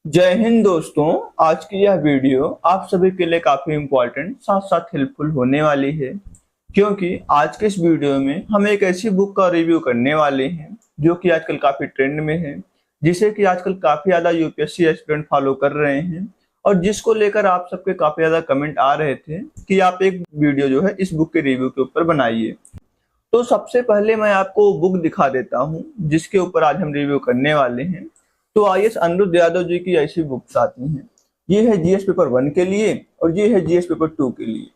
जय हिंद दोस्तों। आज की यह वीडियो आप सभी के लिए काफी इम्पोर्टेंट साथ साथ हेल्पफुल होने वाली है, क्योंकि आज के इस वीडियो में हम एक ऐसी बुक का रिव्यू करने वाले हैं जो कि आजकल काफी ट्रेंड में है, जिसे कि आजकल काफी ज्यादा यूपीएससी एस्पिरेंट फॉलो कर रहे हैं और जिसको लेकर आप सबके काफी ज्यादा कमेंट आ रहे थे कि आप एक वीडियो जो है इस बुक के रिव्यू के ऊपर बनाइए। तो सबसे पहले मैं आपको बुक दिखा देता हूँ जिसके ऊपर आज हम रिव्यू करने वाले हैं। तो आईएएस अनिरुद्ध यादव जी की ऐसी बुक्स आती हैं। ये है जीएस पेपर 1 के लिए और ये है जीएस पेपर 2 के लिए।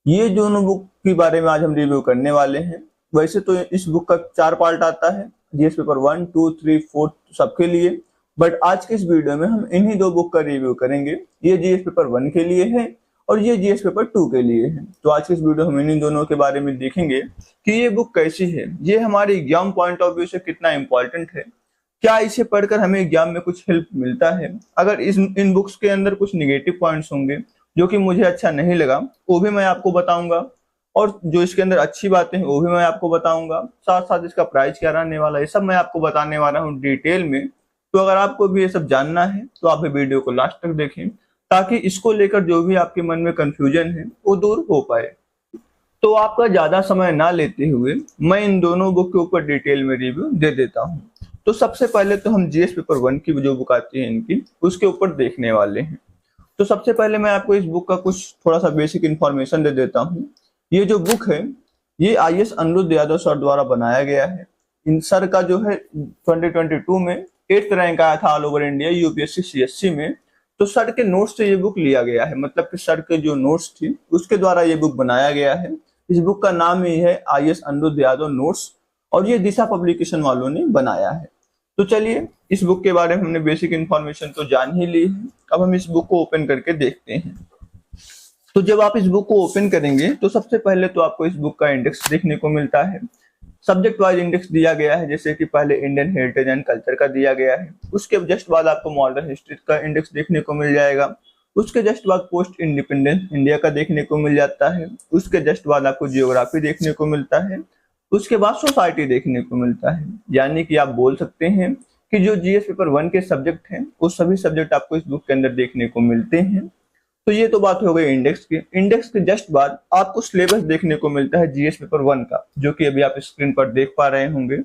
ये दोनों बुक के बारे में आज हम रिव्यू करने वाले हैं। वैसे तो इस बुक का 4 पार्ट आता है, जीएस पेपर 1, 2, 3, 4 सबके लिए, बट आज के इस वीडियो में हम इन्हीं दो बुक का रिव्यू करेंगे। ये जीएस पेपर 1 के लिए है और ये जीएस पेपर 2 के लिए है। तो आज के इस वीडियो हम इन्हीं दोनों के बारे में देखेंगे कि ये बुक कैसी है, ये हमारे एग्जाम पॉइंट ऑफ व्यू से कितना इंपॉर्टेंट है, क्या इसे पढ़कर हमें एग्जाम में कुछ हेल्प मिलता है, अगर इन बुक्स के अंदर कुछ निगेटिव पॉइंट्स होंगे जो कि मुझे अच्छा नहीं लगा वो भी मैं आपको बताऊंगा, और जो इसके अंदर अच्छी बातें हैं वो भी मैं आपको बताऊंगा। साथ साथ इसका प्राइस क्या रहने वाला है, ये सब मैं आपको बताने वाला हूँ डिटेल में। तो अगर आपको भी ये सब जानना है तो आप वीडियो को लास्ट तक देखें, ताकि इसको लेकर जो भी आपके मन में कंफ्यूजन है वो दूर हो पाए। तो आपका ज्यादा समय ना लेते हुए मैं इन दोनों बुक के ऊपर डिटेल में रिव्यू दे देता हूँ। तो सबसे पहले तो हम जीएस पेपर 1 की जो बुक आती है इनकी, उसके ऊपर देखने वाले हैं। तो सबसे पहले मैं आपको इस बुक का कुछ थोड़ा सा बेसिक इन्फॉर्मेशन दे देता हूँ। ये जो बुक है ये आईएएस अनिरुद्ध यादव सर द्वारा बनाया गया है। इन सर का जो है 2022 में 8th रैंक आया था all over India UPSC CSC में। तो सर के नोट्स से ये बुक लिया गया है, मतलब कि सर के जो नोट्स थी उसके द्वारा ये बुक बनाया गया है। इस बुक का नाम ही है आईएएस अनिरुद्ध यादव नोट्स और ये दिशा पब्लिकेशन वालों ने बनाया है। तो चलिए, इस बुक के बारे में हमने बेसिक इन्फॉर्मेशन तो जान ही ली है, अब हम इस बुक को ओपन करके देखते हैं। तो जब आप इस बुक को ओपन करेंगे तो सबसे पहले तो आपको इस बुक का इंडेक्स देखने को मिलता है। सब्जेक्ट वाइज इंडेक्स दिया गया है, जैसे कि पहले इंडियन हेरिटेज एंड कल्चर का दिया गया है, उसके जस्ट बाद आपको मॉडर्न हिस्ट्री का इंडेक्स देखने को मिल जाएगा, उसके जस्ट बाद पोस्ट इंडिपेंडेंस इंडिया का देखने को मिल जाता है, उसके जस्ट बाद आपको जियोग्राफी देखने को मिलता है, उसके बाद सोसाइटी देखने को मिलता है। यानी कि आप बोल सकते हैं कि जो जीएस पेपर 1 के सब्जेक्ट हैं वो सभी सब्जेक्ट आपको इस बुक के अंदर देखने को मिलते हैं। तो ये तो बात हो गई इंडेक्स की। इंडेक्स के जस्ट बाद आपको सिलेबस देखने को मिलता है जीएस पेपर 1 का, जो कि अभी आप स्क्रीन पर देख पा रहे होंगे।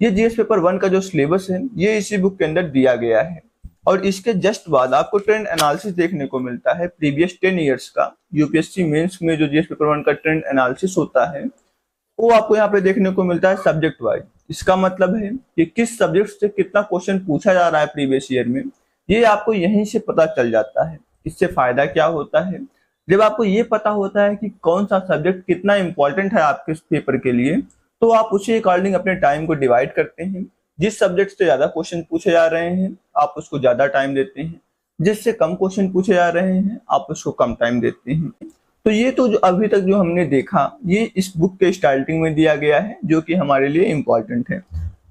ये जीएस पेपर 1 का जो सिलेबस है ये इसी बुक के अंदर दिया गया है। और इसके जस्ट बाद आपको ट्रेंड एनालिसिस देखने को मिलता है प्रीवियस 10 ईयर्स का। यूपीएससी मेंस में जो जीएस पेपर 1 का ट्रेंड एनालिसिस होता है वो आपको यहाँ पे देखने को मिलता है सब्जेक्ट वाइज। इसका मतलब है कि किस सब्जेक्ट से कितना क्वेश्चन पूछा जा रहा है प्रीवियस ईयर में, ये आपको यहीं से पता चल जाता है। इससे फायदा क्या होता है, जब आपको ये पता होता है कि कौन सा सब्जेक्ट कितना इंपॉर्टेंट है आपके पेपर के लिए, तो आप उसी अकॉर्डिंग अपने टाइम को डिवाइड करते हैं। जिस सब्जेक्ट से ज्यादा क्वेश्चन पूछे जा रहे हैं आप उसको ज्यादा टाइम देते हैं, जिससे कम क्वेश्चन पूछे जा रहे हैं आप उसको कम टाइम देते हैं। तो ये तो जो अभी तक जो हमने देखा ये इस बुक के स्टार्टिंग में दिया गया है, जो कि हमारे लिए इम्पोर्टेंट है।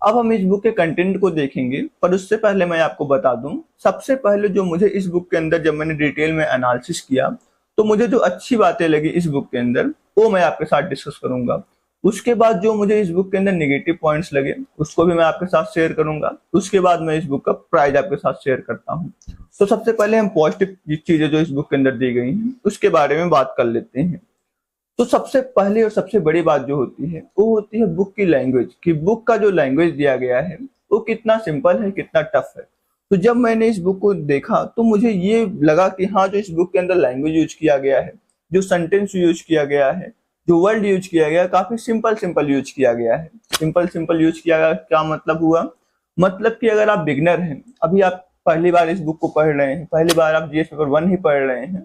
अब हम इस बुक के कंटेंट को देखेंगे, पर उससे पहले मैं आपको बता दूं, सबसे पहले जो मुझे इस बुक के अंदर जब मैंने डिटेल में एनालिसिस किया तो मुझे जो अच्छी बातें लगी इस बुक के अंदर वो मैं आपके साथ डिस्कस करूंगा। उसके बाद जो मुझे इस बुक के अंदर नेगेटिव पॉइंट्स लगे उसको भी मैं आपके साथ शेयर करूंगा। उसके बाद मैं इस बुक का प्राइस आपके साथ शेयर करता हूँ। तो सबसे पहले हम पॉजिटिव चीजें जो इस बुक के अंदर दी गई हैं उसके बारे में बात कर लेते हैं। तो सबसे पहले और सबसे बड़ी बात जो होती है वो होती है बुक की लैंग्वेज, कि बुक का जो लैंग्वेज दिया गया है वो कितना सिंपल है, कितना टफ है। तो जब मैंने इस बुक को देखा तो मुझे ये लगा कि हाँ, जो इस बुक के अंदर लैंग्वेज यूज किया गया है, जो सेंटेंस यूज किया गया है, जो वर्ड यूज किया गया है, काफी सिंपल यूज किया गया है। सिंपल यूज किया गया क्या मतलब हुआ, मतलब कि अगर आप बिगनर हैं, अभी आप पहली बार इस बुक को पढ़ रहे हैं, पहली बार आप जीएस पेपर 1 ही पढ़ रहे हैं,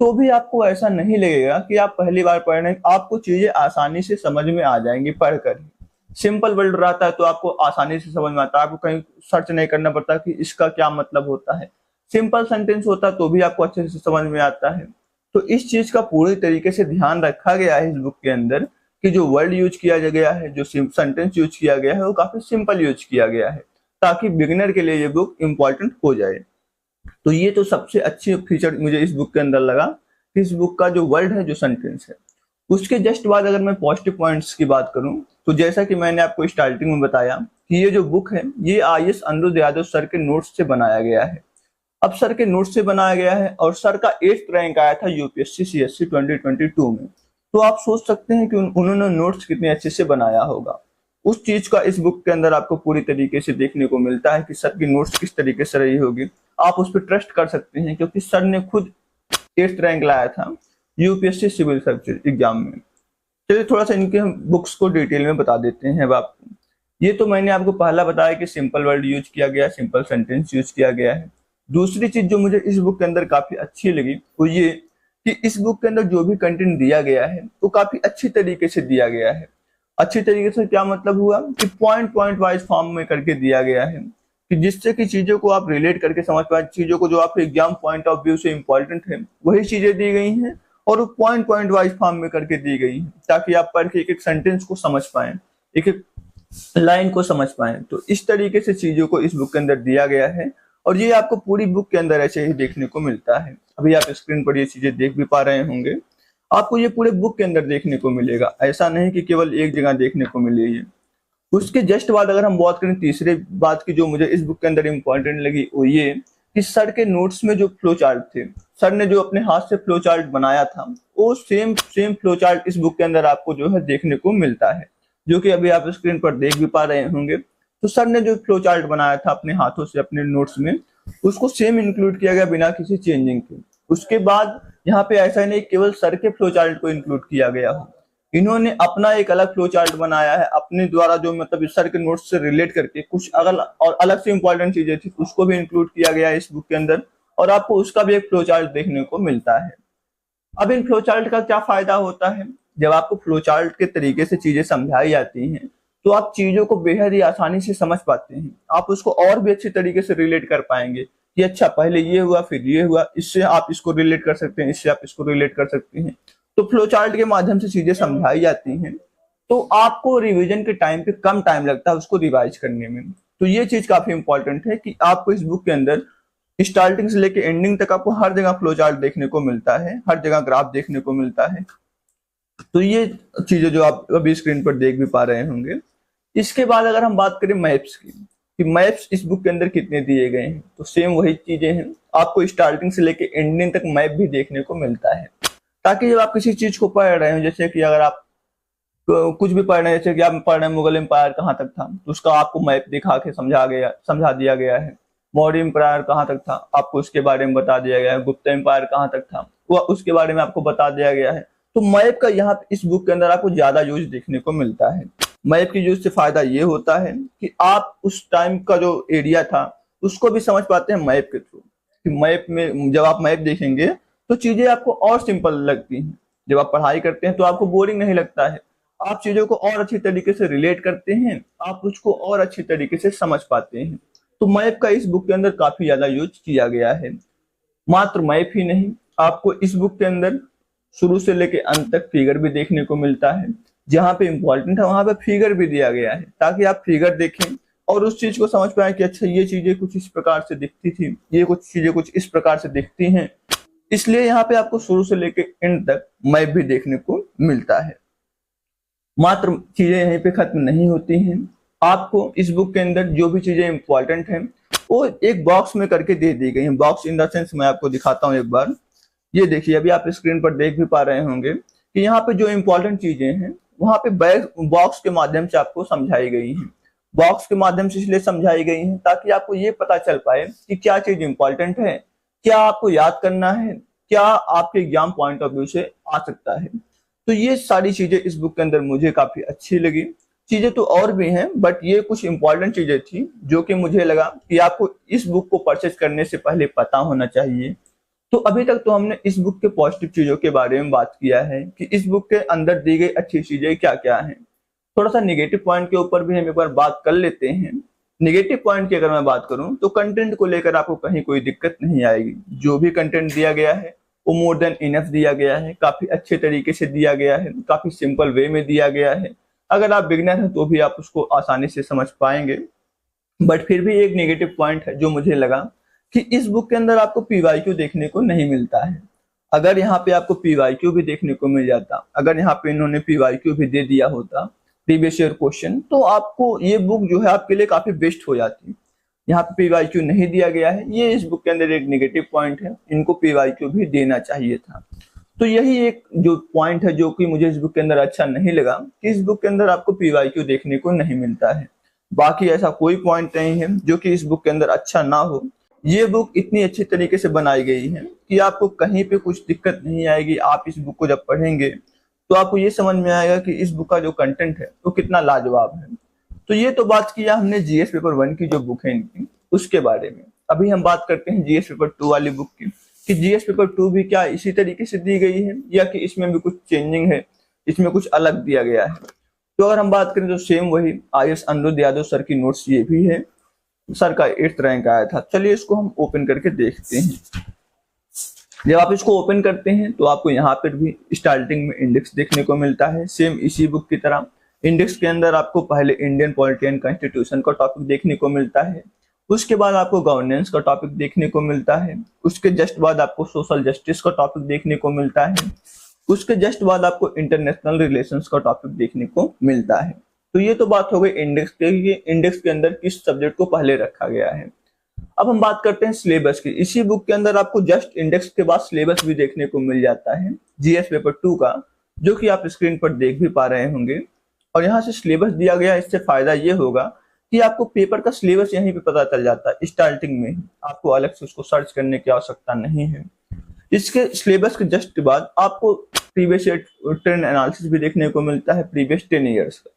तो भी आपको ऐसा नहीं लगेगा कि आप पहली बार पढ़ रहे हैं। आपको चीजें आसानी से समझ में आ जाएंगी पढ़कर। सिंपल वर्ड रहता है तो आपको आसानी से समझ में आता है, आपको कहीं सर्च नहीं करना पड़ता कि इसका क्या मतलब होता है। सिंपल सेंटेंस होता है तो भी आपको अच्छे से समझ में आता है। तो इस चीज का पूरी तरीके से ध्यान रखा गया है इस बुक के अंदर, कि जो वर्ड यूज किया गया है, जो सेंटेंस यूज किया गया है वो काफी सिंपल यूज किया गया है, ताकि बिगिनर के लिए ये बुक इंपॉर्टेंट हो जाए। तो ये तो सबसे अच्छी फीचर मुझे इस बुक के अंदर लगा, कि इस बुक का जो वर्ड है, जो सेंटेंस है। उसके जस्ट बाद अगर मैं पॉजिटिव पॉइंट्स की बात करूं तो जैसा कि मैंने आपको स्टार्टिंग में बताया कि ये जो बुक है ये आईएएस अनिरुद्ध यादव सर के नोट्स से बनाया गया है। अब सर के नोट से बनाया गया है और सर का 8th रैंक आया था यूपीएससी सीएससी 2022 में। तो आप सोच सकते हैं कि उन्होंने नोट्स कितने अच्छे से बनाया होगा। उस चीज का इस बुक के अंदर आपको पूरी तरीके से देखने को मिलता है कि सर की नोट्स किस तरीके से रही होगी। आप उस पर ट्रस्ट कर सकते हैं क्योंकि सर ने खुद 8th रैंक लाया था यूपीएससी सिविल सर्विस एग्जाम में। चलिए थोड़ा सा इनके हम बुक्स को डिटेल में बता देते हैं अब आपको। ये तो मैंने आपको पहला बताया कि सिंपल वर्ड यूज किया गया, सिंपल सेंटेंस यूज किया गया है। दूसरी चीज जो मुझे इस बुक के अंदर काफी अच्छी लगी वो ये कि इस बुक के अंदर जो भी कंटेंट दिया गया है वो काफी अच्छी तरीके से दिया गया है। अच्छी तरीके से क्या मतलब हुआ कि पॉइंट पॉइंट वाइज फॉर्म में करके दिया गया है कि जिससे कि चीजों को आप रिलेट करके समझ पाए, चीजों को जो आपके एग्जाम पॉइंट ऑफ व्यू से इंपॉर्टेंट है वही चीजें दी गई हैं और वो पॉइंट पॉइंट वाइज फॉर्म में करके दी गई है ताकि आप पढ़ के एक एक सेंटेंस को समझ पाए, एक एक लाइन को समझ पाए। तो इस तरीके से चीजों को इस बुक के अंदर दिया गया है और ये आपको पूरी बुक के अंदर ऐसे ही देखने को मिलता है। अभी आप स्क्रीन पर ये चीजें देख भी पा रहे होंगे, आपको ये पूरे बुक के अंदर देखने को मिलेगा, ऐसा नहीं कि केवल एक जगह देखने को मिले ये। उसके जस्ट बाद अगर हम बात करें तीसरे बात की जो मुझे इस बुक के अंदर इंपॉर्टेंट लगी वो ये कि सर के नोट्स में जो फ्लो चार्ट थे, सर ने जो अपने हाथ से फ्लो चार्ट बनाया था वो सेम फ्लो चार्ट इस बुक के अंदर आपको जो है देखने को मिलता है, जो कि अभी आप स्क्रीन पर देख भी पा रहे होंगे। तो सर ने जो फ्लो चार्ट बनाया था अपने हाथों से अपने नोट्स में, उसको सेम इंक्लूड किया गया बिना किसी चेंजिंग के। उसके बाद यहाँ पे ऐसा नहीं केवल सर के फ्लो चार्ट को इंक्लूड किया गया हो, इन्होंने अपना एक अलग फ्लो चार्ट बनाया है अपने द्वारा, जो मतलब सर के नोट्स से रिलेट करके कुछ अगर और अलग से इंपॉर्टेंट चीजें थी उसको भी इंक्लूड किया गया है इस बुक के अंदर और आपको उसका भी एक फ्लो चार्ट देखने को मिलता है। अब इन फ्लो चार्ट का क्या फायदा होता है, जब आपको फ्लो चार्ट के तरीके से चीजें समझाई जाती हैं तो आप चीजों को बेहद ही आसानी से समझ पाते हैं, आप उसको और भी अच्छे तरीके से रिलेट कर पाएंगे कि अच्छा पहले ये हुआ फिर ये हुआ, इससे आप इसको रिलेट कर सकते हैं, इससे आप इसको रिलेट कर सकते हैं। तो फ्लो चार्ट के माध्यम से चीजें समझाई जाती हैं तो आपको रिवीजन के टाइम पे कम टाइम लगता है उसको रिवाइज करने में। तो ये चीज काफी इंपॉर्टेंट है कि आपको इस बुक के अंदर स्टार्टिंग से लेके एंडिंग तक आपको हर जगह फ्लो चार्ट देखने को मिलता है, हर जगह ग्राफ देखने को मिलता है। तो ये चीजें जो आप अभी स्क्रीन पर देख भी पा रहे होंगे। इसके बाद अगर हम बात करें मैप्स की कि मैप्स इस बुक के अंदर कितने दिए गए हैं, तो सेम वही चीजें हैं, आपको स्टार्टिंग से लेके एंडिंग तक मैप भी देखने को मिलता है ताकि जब आप किसी चीज को पढ़ रहे हो, जैसे कि अगर आप कुछ भी पढ़ रहे हैं, जैसे कि आप पढ़ रहे हैं मुगल एम्पायर कहाँ तक था तो उसका आपको मैप दिखा के समझा दिया गया है। मौर्य एम्पायर कहाँ तक था आपको उसके बारे में बता दिया गया है। गुप्ता एम्पायर कहाँ तक था वो उसके बारे में आपको बता दिया गया है। तो मैप का यहाँ इस बुक के अंदर आपको ज्यादा यूज देखने को मिलता है। मैप के यूज से फायदा ये होता है कि आप उस टाइम का जो एरिया था उसको भी समझ पाते हैं मैप के थ्रू, कि मैप में जब आप मैप देखेंगे तो चीजें आपको और सिंपल लगती हैं। जब आप पढ़ाई करते हैं तो आपको बोरिंग नहीं लगता है, आप चीजों को और अच्छी तरीके से रिलेट करते हैं, आप उसको और अच्छी तरीके से समझ पाते हैं। तो मैप का इस बुक के अंदर काफी ज्यादा यूज किया गया है। मात्र मैप ही नहीं, आपको इस बुक के अंदर शुरू से लेके अंत तक फिगर भी देखने को मिलता है, जहां पे इंपॉर्टेंट है वहां पे फिगर भी दिया गया है ताकि आप फिगर देखें और उस चीज को समझ पाए कि अच्छा ये चीजें कुछ इस प्रकार से दिखती थी, ये कुछ चीजें कुछ इस प्रकार से दिखती हैं। इसलिए यहाँ पे आपको शुरू से लेके एंड तक मैप भी देखने को मिलता है। मात्र चीजें यहीं पे खत्म नहीं होती हैं, आपको इस बुक के अंदर जो भी चीजें इंपॉर्टेंट हैं वो एक बॉक्स में करके दे दी गई हैं। बॉक्स इन द सेंस मैं आपको दिखाता हूँ एक बार, ये देखिए अभी आप स्क्रीन पर देख भी पा रहे होंगे कि यहाँ पे जो इंपॉर्टेंट चीजें हैं वहां पे बॉक्स के माध्यम से आपको समझाई गई हैं। बॉक्स के माध्यम से इसलिए समझाई गई हैं ताकि आपको ये पता चल पाए कि क्या चीज इंपॉर्टेंट है, क्या आपको याद करना है, क्या आपके एग्जाम पॉइंट ऑफ व्यू से आ सकता है। तो ये सारी चीजें इस बुक के अंदर मुझे काफी अच्छी लगी। चीजें तो और भी हैं बट ये कुछ इंपॉर्टेंट चीजें थी जो कि मुझे लगा कि आपको इस बुक को परचेज करने से पहले पता होना चाहिए। तो अभी तक तो हमने इस बुक के पॉजिटिव चीजों के बारे में बात किया है कि इस बुक के अंदर दी गई अच्छी चीजें क्या क्या हैं। थोड़ा सा नेगेटिव पॉइंट के ऊपर भी हम एक बार बात कर लेते हैं। नेगेटिव पॉइंट की अगर मैं बात करूं तो कंटेंट को लेकर आपको कहीं कोई दिक्कत नहीं आएगी। जो भी कंटेंट दिया गया है वो मोर देन इनफ दिया गया है, काफी अच्छे तरीके से दिया गया है, काफी सिंपल वे में दिया गया है। अगर आप बिगिनर हैं तो भी आप उसको आसानी से समझ पाएंगे। बट फिर भी एक नेगेटिव पॉइंट है जो मुझे लगा कि इस बुक के अंदर आपको पीवाईक्यू देखने को नहीं मिलता है। अगर यहाँ पे आपको पीवाईक्यू भी देखने को मिल जाता, अगर यहाँ पे इन्होंने पीवाईक्यू भी दे दिया होता प्रीवियस ईयर क्वेश्चन, तो आपको ये बुक जो है आपके लिए काफी बेस्ट हो जाती। यहाँ पे पीवाईक्यू नहीं दिया गया है, ये इस बुक के अंदर एक नेगेटिव पॉइंट है, इनको पीवाईक्यू भी देना चाहिए था। तो यही एक जो पॉइंट है जो कि मुझे इस बुक के अंदर अच्छा नहीं लगा कि इस बुक के अंदर आपको पीवाईक्यू देखने को नहीं मिलता है। बाकी ऐसा कोई पॉइंट नहीं है जो कि इस बुक के अंदर अच्छा ना हो। ये बुक इतनी अच्छी तरीके से बनाई गई है कि आपको कहीं पे कुछ दिक्कत नहीं आएगी। आप इस बुक को जब पढ़ेंगे तो आपको ये समझ में आएगा कि इस बुक का जो कंटेंट है वो कितना लाजवाब है। तो ये तो बात किया हमने जीएस पेपर 1 की जो बुक है इनकी उसके बारे में। अभी हम बात करते हैं जीएस पेपर 2 वाली बुक की कि जीएस पेपर 2 भी क्या इसी तरीके से दी गई है या कि इसमें भी कुछ चेंजिंग है, इसमें कुछ अलग दिया गया है। तो अगर हम बात करें तो सेम वही आईएएस अनिरुद्ध यादव सर की नोट्स ये भी है, सर का 8th रैंक आया था। चलिए इसको हम ओपन करके देखते हैं। जब आप इसको ओपन करते हैं तो आपको यहाँ पर भी स्टार्टिंग में इंडेक्स देखने को मिलता है, सेम इसी बुक की तरह। इंडेक्स के अंदर आपको पहले इंडियन पॉलिटी एंड कॉन्स्टिट्यूशन का टॉपिक देखने को मिलता है, उसके बाद आपको गवर्नेंस का टॉपिक देखने को मिलता है, उसके जस्ट बाद आपको सोशल जस्टिस का टॉपिक देखने को मिलता है, उसके जस्ट बाद आपको इंटरनेशनल रिलेशंस का टॉपिक देखने को मिलता है। तो ये तो बात हो गई इंडेक्स के, इंडेक्स के अंदर किस सब्जेक्ट को पहले रखा गया है। अब हम बात करते हैं सिलेबस की। इसी बुक के अंदर आपको जस्ट इंडेक्स के बाद सिलेबस भी देखने को मिल जाता है जीएस पेपर 2 का, जो कि आप स्क्रीन पर देख भी पा रहे होंगे। और यहाँ से सिलेबस दिया गया, इससे फायदा ये होगा कि आपको पेपर का सिलेबस यहीं पे पता चल जाता है स्टार्टिंग में ही, आपको अलग से उसको सर्च करने की आवश्यकता नहीं है। इसके सिलेबस के जस्ट बाद आपको प्रीवियस ट्रेंड एनालिसिस भी देखने को मिलता है प्रीवियस 10 ईयर्स का।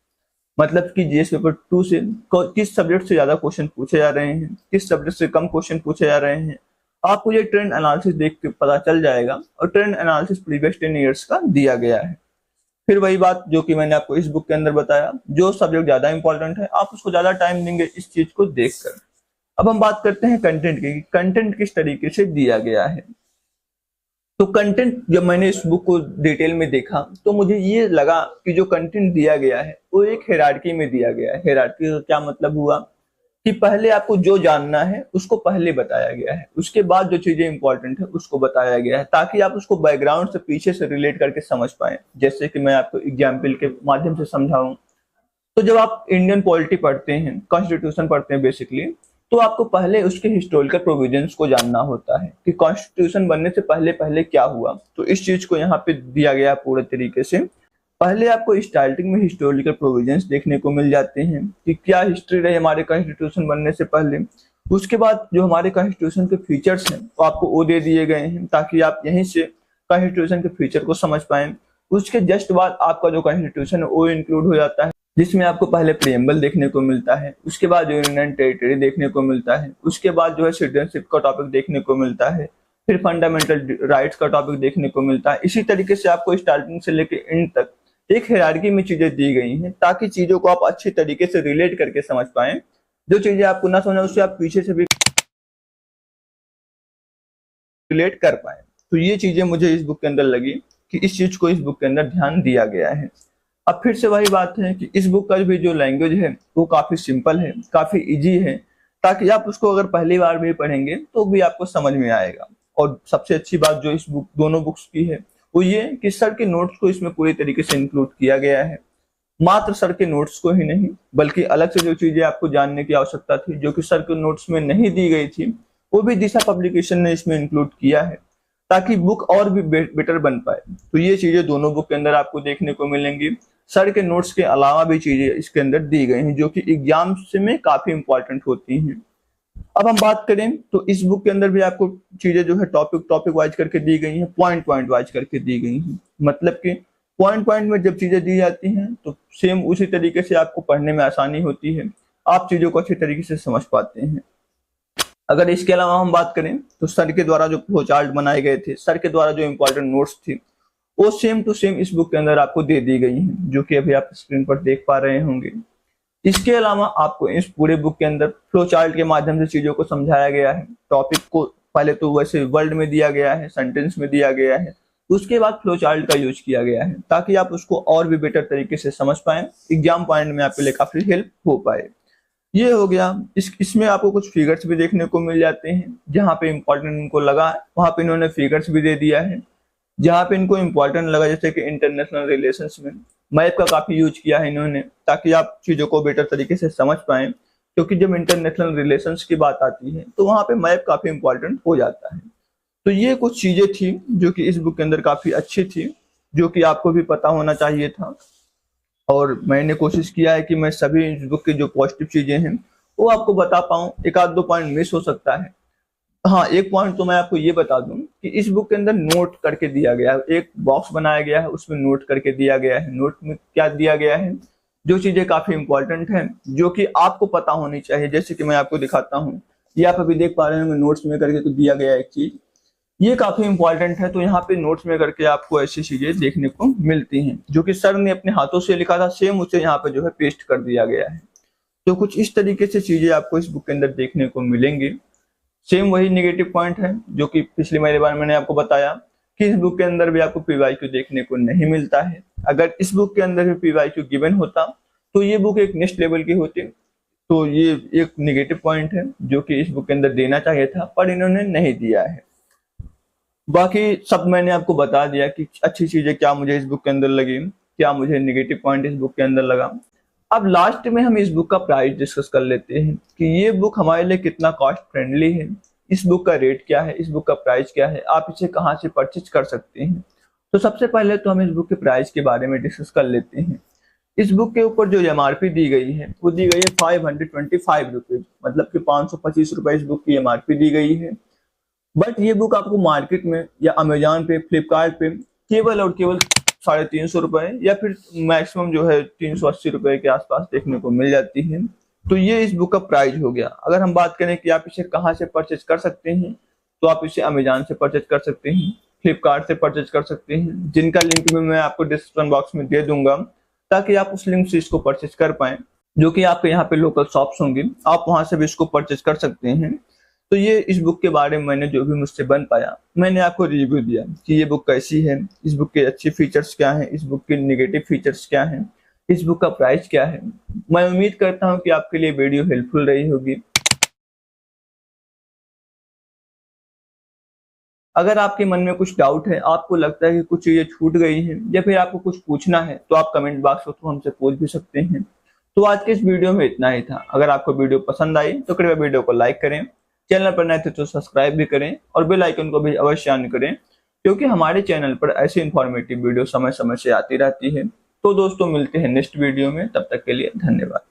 मतलब कि जीएस पेपर 2 से किस सब्जेक्ट से ज्यादा क्वेश्चन पूछे जा रहे हैं, किस सब्जेक्ट से कम क्वेश्चन पूछे जा रहे हैं, आपको ये ट्रेंड एनालिसिस देख के पता चल जाएगा। और ट्रेंड एनालिसिस प्रीवियस 10 ईयर्स का दिया गया है। फिर वही बात जो कि मैंने आपको इस बुक के अंदर बताया, जो सब्जेक्ट ज्यादा इंपॉर्टेंट है आप उसको ज्यादा टाइम देंगे इस चीज को देखकर। अब हम बात करते हैं कंटेंट की, कंटेंट किस तरीके से दिया गया है। तो कंटेंट जब मैंने इस बुक को डिटेल में देखा तो मुझे ये लगा कि जो कंटेंट दिया गया है वो एक हायरार्की में दिया गया है। हायरार्की का क्या मतलब हुआ कि पहले आपको जो जानना है उसको पहले बताया गया है, उसके बाद जो चीजें इंपॉर्टेंट है उसको बताया गया है, ताकि आप उसको बैकग्राउंड से पीछे से रिलेट करके समझ पाए। जैसे कि मैं आपको एग्जाम्पल के माध्यम से समझाऊं तो जब आप इंडियन पॉलिटी पढ़ते हैं, कॉन्स्टिट्यूशन पढ़ते हैं बेसिकली, तो आपको पहले उसके हिस्टोरिकल प्रोविजंस को जानना होता है कि कॉन्स्टिट्यूशन बनने से पहले पहले क्या हुआ। तो इस चीज को यहाँ पे दिया गया पूरे तरीके से। पहले आपको स्टार्टिंग में हिस्टोरिकल प्रोविजंस देखने को मिल जाते हैं कि क्या हिस्ट्री रही हमारे कॉन्स्टिट्यूशन बनने से पहले। उसके बाद जो हमारे कॉन्स्टिट्यूशन के फीचर्स हैं वो आपको वो दे दिए गए हैं ताकि आप यहीं से कॉन्स्टिट्यूशन के फीचर को समझ पाएं। उसके जस्ट बाद आपका जो कॉन्स्टिट्यूशन है वो इंक्लूड हो जाता है, जिसमें आपको पहले प्रीएम्बल देखने को मिलता है, उसके बाद यूनियन टेरिटरी देखने को मिलता है, उसके बाद जो है सिटीजनशिप का टॉपिक देखने को मिलता है, फिर फंडामेंटल राइट्स का टॉपिक देखने को मिलता है। इसी तरीके से आपको स्टार्टिंग से लेकर एंड तक एक हायरार्की में चीजें दी गई हैं ताकि चीजों को आप अच्छी तरीके से रिलेट करके समझ पाएं। जो चीजें आपको ना समझ उससे आप पीछे से भी रिलेट कर पाए। तो ये चीजें मुझे इस बुक के अंदर लगी कि इस चीज को इस बुक के अंदर ध्यान दिया गया है। अब फिर से वही बात है कि इस बुक का भी जो लैंग्वेज है वो काफी सिंपल है, काफी इजी है, ताकि आप उसको अगर पहली बार भी पढ़ेंगे तो भी आपको समझ में आएगा। और सबसे अच्छी बात जो इस बुक दोनों बुक्स की है वो ये कि सर के नोट्स को इसमें पूरी तरीके से इंक्लूड किया गया है। मात्र सर के नोट्स को ही नहीं बल्कि अलग से जो चीजें आपको जानने की आवश्यकता थी जो कि सर के नोट्स में नहीं दी गई थी वो भी दिशा पब्लिकेशन ने इसमें इंक्लूड किया है ताकि बुक और भी बेटर बन पाए। तो ये चीजें दोनों बुक के अंदर आपको देखने को मिलेंगी। सर के नोट्स के अलावा भी चीजें इसके अंदर दी गई हैं जो कि एग्जाम से में काफी इंपॉर्टेंट होती हैं। अब हम बात करें तो इस बुक के अंदर भी आपको चीजें जो है टॉपिक वाइज करके दी गई हैं, पॉइंट वाइज करके दी गई हैं। मतलब कि पॉइंट में जब चीजें दी जाती हैं तो सेम उसी तरीके से आपको पढ़ने में आसानी होती है, आप चीजों को अच्छी तरीके से समझ पाते हैं। अगर इसके अलावा हम बात करें तो सर के द्वारा जो फ्लो चार्ट बनाए गए थे, सर के द्वारा जो इंपॉर्टेंट नोट्स थी वो सेम टू सेम इस बुक के अंदर आपको दे दी गई हैं, जो कि अभी आप स्क्रीन पर देख पा रहे होंगे। इसके अलावा आपको इस पूरे बुक के अंदर फ्लो चार्ट के माध्यम से चीजों को समझाया गया है। टॉपिक को पहले तो वैसे वर्ड में दिया गया है, सेंटेंस में दिया गया है, उसके बाद फ्लो चार्ट का यूज किया गया है ताकि आप उसको और भी बेटर तरीके से समझ पाए, एग्जाम पॉइंट में आपके लिए काफी हेल्प हो पाए। ये हो गया। इसमें आपको कुछ फिगर्स भी देखने को मिल जाते हैं, जहाँ पे इंपॉर्टेंट इनको लगा वहां पे इन्होंने फिगर्स भी दे दिया है। जहाँ पे इनको इंपॉर्टेंट लगा जैसे कि इंटरनेशनल रिलेशंस में मैप का काफी यूज किया है इन्होंने ताकि आप चीजों को बेटर तरीके से समझ पाएं। क्योंकि जब इंटरनेशनल रिलेशंस की बात आती है तो वहाँ पे मैप काफी इंपॉर्टेंट हो जाता है। तो ये कुछ चीजें थी जो कि इस बुक के अंदर काफी अच्छी थी, जो कि आपको भी पता होना चाहिए था। और मैंने कोशिश किया है कि मैं सभी इस बुक की जो पॉजिटिव चीजें हैं वो आपको बता पाऊं। एक आध दो पॉइंट मिस हो सकता है। हाँ, एक पॉइंट तो मैं आपको ये बता दूं कि इस बुक के अंदर नोट करके दिया गया है, एक बॉक्स बनाया गया है, उसमें नोट करके दिया गया है। नोट में क्या दिया गया है, जो चीजें काफी इंपॉर्टेंट हैं, जो कि आपको पता होनी चाहिए। जैसे कि मैं आपको दिखाता हूँ, ये आप अभी देख पा रहे हैं नोट्स में करके तो दिया गया है एक चीज, ये काफी इंपॉर्टेंट है। तो यहाँ पे नोट्स में करके आपको ऐसी चीजें देखने को मिलती हैं, जो कि सर ने अपने हाथों से लिखा था, सेम उसे यहाँ पे जो है पेस्ट कर दिया गया है। तो कुछ इस तरीके से चीजें आपको इस बुक के अंदर देखने को मिलेंगी। सेम वही नेगेटिव पॉइंट है जो कि पिछली मेरे बार मैंने आपको बताया कि इस बुक के अंदर भी आपको पीवाईक्यू देखने को नहीं मिलता है। अगर इस बुक के अंदर भी पीवाईक्यू गिवन होता तो ये बुक एक नेक्स्ट लेवल की होती। तो ये एक नेगेटिव पॉइंट है जो कि इस बुक के अंदर देना चाहिए था, पर इन्होंने नहीं दिया है। बाकी सब मैंने आपको बता दिया कि अच्छी चीजें क्या मुझे इस बुक के अंदर लगी, क्या मुझे नेगेटिव पॉइंट इस बुक के अंदर लगा। अब लास्ट में हम इस बुक का प्राइस डिस्कस कर लेते हैं कि ये बुक हमारे लिए कितना कॉस्ट फ्रेंडली है, इस बुक का रेट क्या है, इस बुक का प्राइस क्या है, आप इसे कहाँ से परचेज कर सकते हैं। तो सबसे पहले तो हम इस बुक के प्राइस के बारे में डिस्कस कर लेते हैं। इस बुक के ऊपर जो एमआरपी दी गई है वो दी गई है 525 रुपीज, मतलब कि 525 रुपए इस बुक की एमआरपी दी गई है। बट ये बुक आपको मार्केट में या अमेजोन पे, फ्लिपकार्ट पे केवल और केवल 350 रुपए या फिर मैक्सिमम जो है 380 रुपए के आसपास देखने को मिल जाती है। तो ये इस बुक का प्राइस हो गया। अगर हम बात करें कि आप इसे कहाँ से परचेज कर सकते हैं, तो आप इसे अमेजोन से परचेज कर सकते हैं, फ्लिपकार्ट से परचेज कर सकते हैं, जिनका लिंक भी मैं आपको डिस्क्रिप्शन बॉक्स में दे दूंगा, ताकि आप उस लिंक से इसको परचेज कर पाए, जो कि आपके यहाँ पे लोकल शॉप्स होंगे, आप वहां से भी इसको परचेज कर सकते हैं। तो ये इस बुक के बारे में मैंने जो भी मुझसे बन पाया मैंने आपको रिव्यू दिया कि ये बुक कैसी है, इस बुक के अच्छे फीचर्स क्या हैं, इस बुक के नेगेटिव फीचर्स क्या हैं, इस बुक का प्राइस क्या है। मैं उम्मीद करता हूँ कि आपके लिए वीडियो हेल्पफुल रही होगी। अगर आपके मन में कुछ डाउट है, आपको लगता है कि कुछ चीजें छूट गई हैं या फिर आपको कुछ पूछना है, तो आप कमेंट बॉक्स में तो हमसे पूछ भी सकते हैं। तो आज के इस वीडियो में इतना ही था। अगर आपको वीडियो पसंद आई तो कृपया वीडियो को लाइक करें, चैनल पर नए थे तो सब्सक्राइब भी करें और बेल आइकन को भी अवश्य ऑन करें, क्योंकि हमारे चैनल पर ऐसी इंफॉर्मेटिव वीडियो समय समय से आती रहती है। तो दोस्तों मिलते हैं नेक्स्ट वीडियो में, तब तक के लिए धन्यवाद।